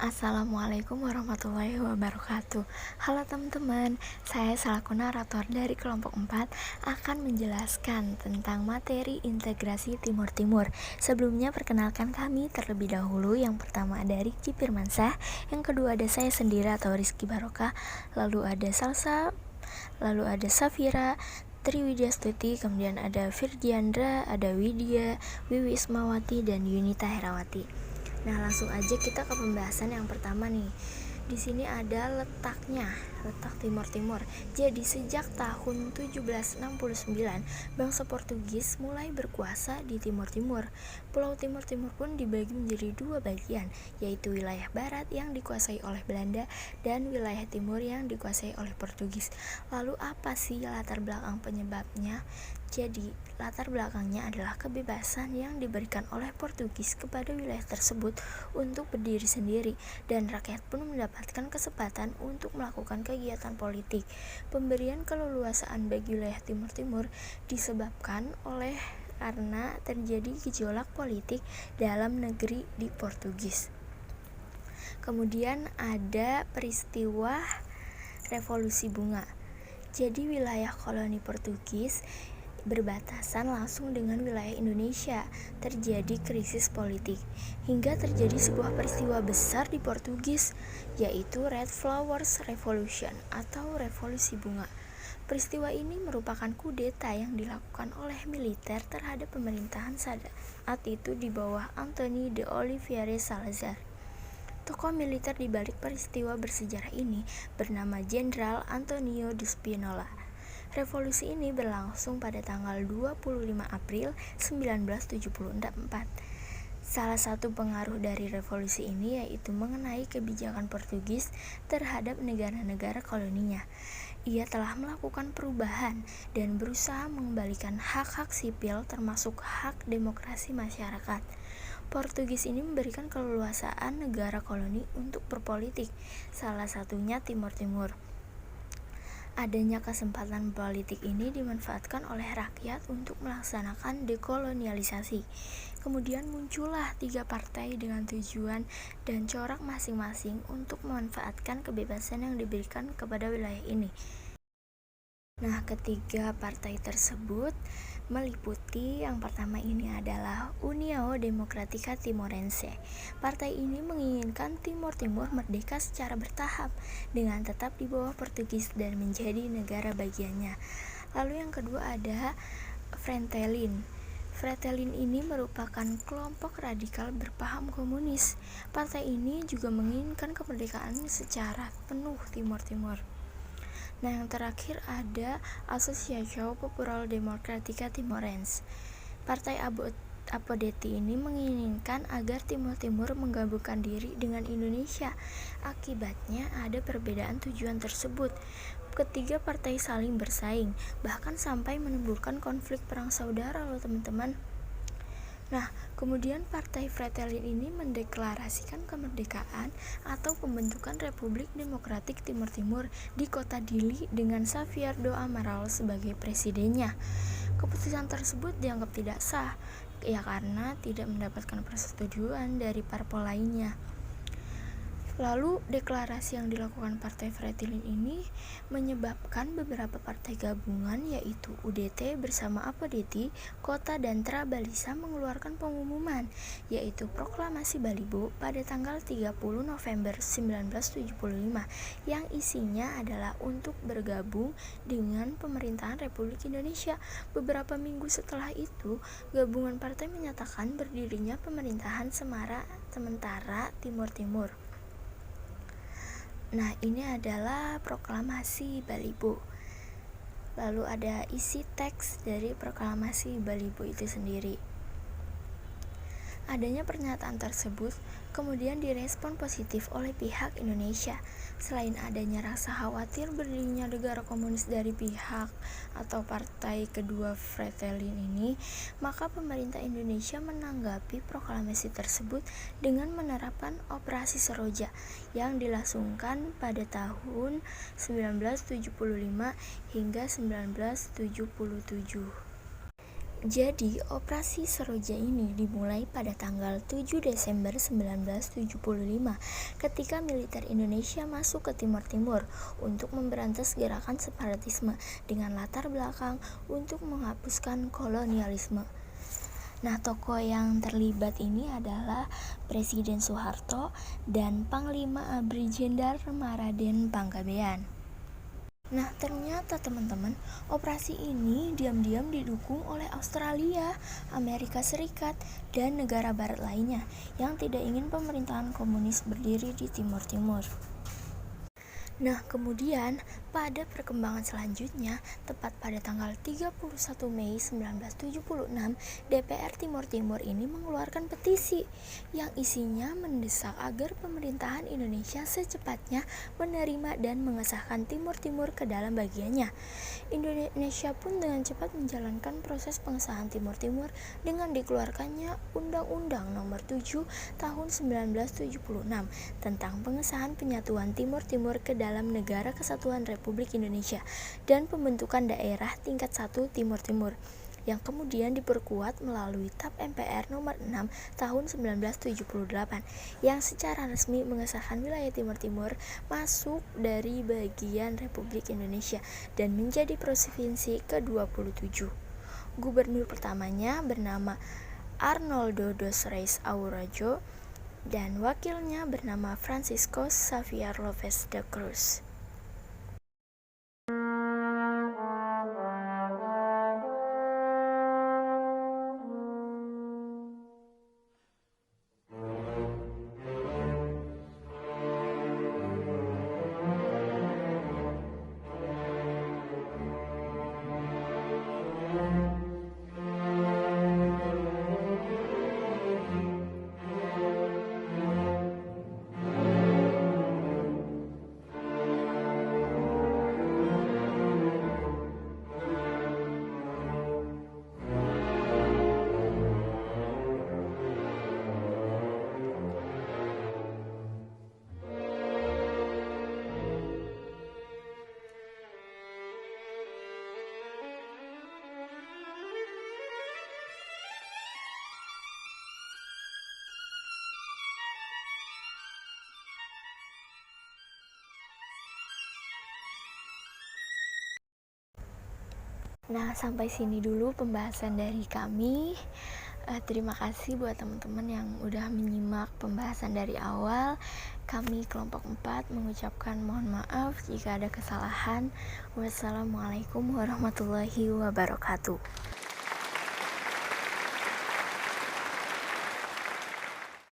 Assalamualaikum warahmatullahi wabarakatuh. Halo teman-teman, saya selaku narator dari kelompok 4 akan menjelaskan tentang materi integrasi Timur-Timur. Sebelumnya perkenalkan kami terlebih dahulu. Yang pertama ada Rizky Firmansyah, yang kedua ada saya sendiri atau Rizky Barokah, lalu ada Salsa, lalu ada Safira, Triwidyastuti, kemudian ada Virgiandra, ada Widya, Wiwi Ismawati, dan Yunita Herawati. Nah, langsung aja kita ke pembahasan yang pertama nih. Di sini ada letak Timur-Timur. Jadi sejak tahun 1769, bangsa Portugis mulai berkuasa di Timur-Timur. Pulau Timur-Timur pun dibagi menjadi dua bagian, yaitu wilayah barat yang dikuasai oleh Belanda dan wilayah timur yang dikuasai oleh Portugis. Lalu apa sih latar belakang penyebabnya? Jadi, latar belakangnya adalah kebebasan yang diberikan oleh Portugis kepada wilayah tersebut untuk berdiri sendiri, dan rakyat pun mendapatkan kesempatan untuk melakukan kegiatan politik. Pemberian keleluasaan bagi wilayah Timur-Timur disebabkan oleh karena terjadi gejolak politik dalam negeri di Portugis. Kemudian ada peristiwa Revolusi Bunga. Jadi wilayah koloni Portugis berbatasan langsung dengan wilayah Indonesia. Terjadi krisis politik hingga terjadi sebuah peristiwa besar di Portugis, yaitu Red Flowers Revolution atau Revolusi Bunga. Peristiwa ini merupakan kudeta yang dilakukan oleh militer terhadap pemerintahan saat itu di bawah Antoni de Oliveira Salazar. Tokoh militer di balik peristiwa bersejarah ini bernama Jenderal Antonio de Spinola. Revolusi ini berlangsung pada tanggal 25 April 1974. Salah satu pengaruh dari revolusi ini yaitu mengenai kebijakan Portugis terhadap negara-negara koloninya. Ia telah melakukan perubahan dan berusaha mengembalikan hak-hak sipil termasuk hak demokrasi masyarakat. Portugis ini memberikan keleluasaan negara koloni untuk berpolitik, salah satunya Timur-Timur. Adanya kesempatan politik ini dimanfaatkan oleh rakyat untuk melaksanakan dekolonialisasi. Kemudian muncullah 3 partai dengan tujuan dan corak masing-masing untuk memanfaatkan kebebasan yang diberikan kepada wilayah ini. Nah, ketiga partai tersebut meliputi yang pertama ini adalah União Democrática Timorense. Partai ini menginginkan Timur-Timur merdeka secara bertahap dengan tetap di bawah Portugis dan menjadi negara bagiannya. Lalu yang kedua ada Fretilin. Fretilin ini merupakan kelompok radikal berpaham komunis. Partai ini juga menginginkan kemerdekaan secara penuh Timur-Timur. Nah, yang terakhir ada Associação Popular Democrática Timorense. Partai Apodeti ini menginginkan agar Timur-Timur menggabungkan diri dengan Indonesia. Akibatnya ada perbedaan tujuan tersebut. Ketiga partai saling bersaing, bahkan sampai menimbulkan konflik perang saudara loh teman-teman. Nah, kemudian Partai Fretilin ini mendeklarasikan kemerdekaan atau pembentukan Republik Demokratik Timur-Timur di kota Dili dengan Xavier do Amaral sebagai presidennya. Keputusan tersebut dianggap tidak sah, ya karena tidak mendapatkan persetujuan dari parpol lainnya. Lalu deklarasi yang dilakukan Partai Fretilin ini menyebabkan beberapa partai gabungan yaitu UDT bersama Apodeti, Kota dan Trabalisa mengeluarkan pengumuman yaitu Proklamasi Balibo pada tanggal 30 November 1975 yang isinya adalah untuk bergabung dengan pemerintahan Republik Indonesia. Beberapa minggu setelah itu, gabungan partai menyatakan berdirinya pemerintahan sementara Timur-Timur. Nah, ini adalah proklamasi Balibo. Lalu ada isi teks dari proklamasi Balibo itu sendiri. Adanya pernyataan tersebut kemudian direspon positif oleh pihak Indonesia. Selain adanya rasa khawatir berdirinya negara komunis dari pihak atau partai kedua Fretilin ini, maka pemerintah Indonesia menanggapi proklamasi tersebut dengan menerapkan Operasi Seroja yang dilangsungkan pada tahun 1975 hingga 1977. Jadi, operasi Seroja ini dimulai pada tanggal 7 Desember 1975 ketika militer Indonesia masuk ke Timur Timur untuk memberantas gerakan separatisme dengan latar belakang untuk menghapuskan kolonialisme. Nah, tokoh yang terlibat ini adalah Presiden Soeharto dan Panglima ABRI Jenderal Raden Panggabean. Nah, ternyata teman-teman, operasi ini diam-diam didukung oleh Australia, Amerika Serikat, dan negara barat lainnya yang tidak ingin pemerintahan komunis berdiri di Timur Timur. Nah, kemudian pada perkembangan selanjutnya, tepat pada tanggal 31 Mei 1976, DPR Timur Timur ini mengeluarkan petisi yang isinya mendesak agar pemerintahan Indonesia secepatnya menerima dan mengesahkan Timur Timur ke dalam bagiannya. Indonesia pun dengan cepat menjalankan proses pengesahan Timur Timur dengan dikeluarkannya Undang-Undang Nomor 7 Tahun 1976 tentang pengesahan penyatuan Timur Timur ke dalam Negara Kesatuan Republik Indonesia dan pembentukan daerah tingkat 1 Timur Timur yang kemudian diperkuat melalui TAP MPR nomor 6 tahun 1978 yang secara resmi mengesahkan wilayah Timur Timur masuk dari bagian Republik Indonesia dan menjadi provinsi ke-27. Gubernur pertamanya bernama Arnoldo dos Reis Aurajo dan wakilnya bernama Francisco Xavier Lopez da Cruz. Nah, sampai sini dulu pembahasan dari kami. Terima kasih buat teman-teman yang udah menyimak pembahasan dari awal. Kami kelompok 4 mengucapkan mohon maaf jika ada kesalahan. Wassalamualaikum warahmatullahi wabarakatuh.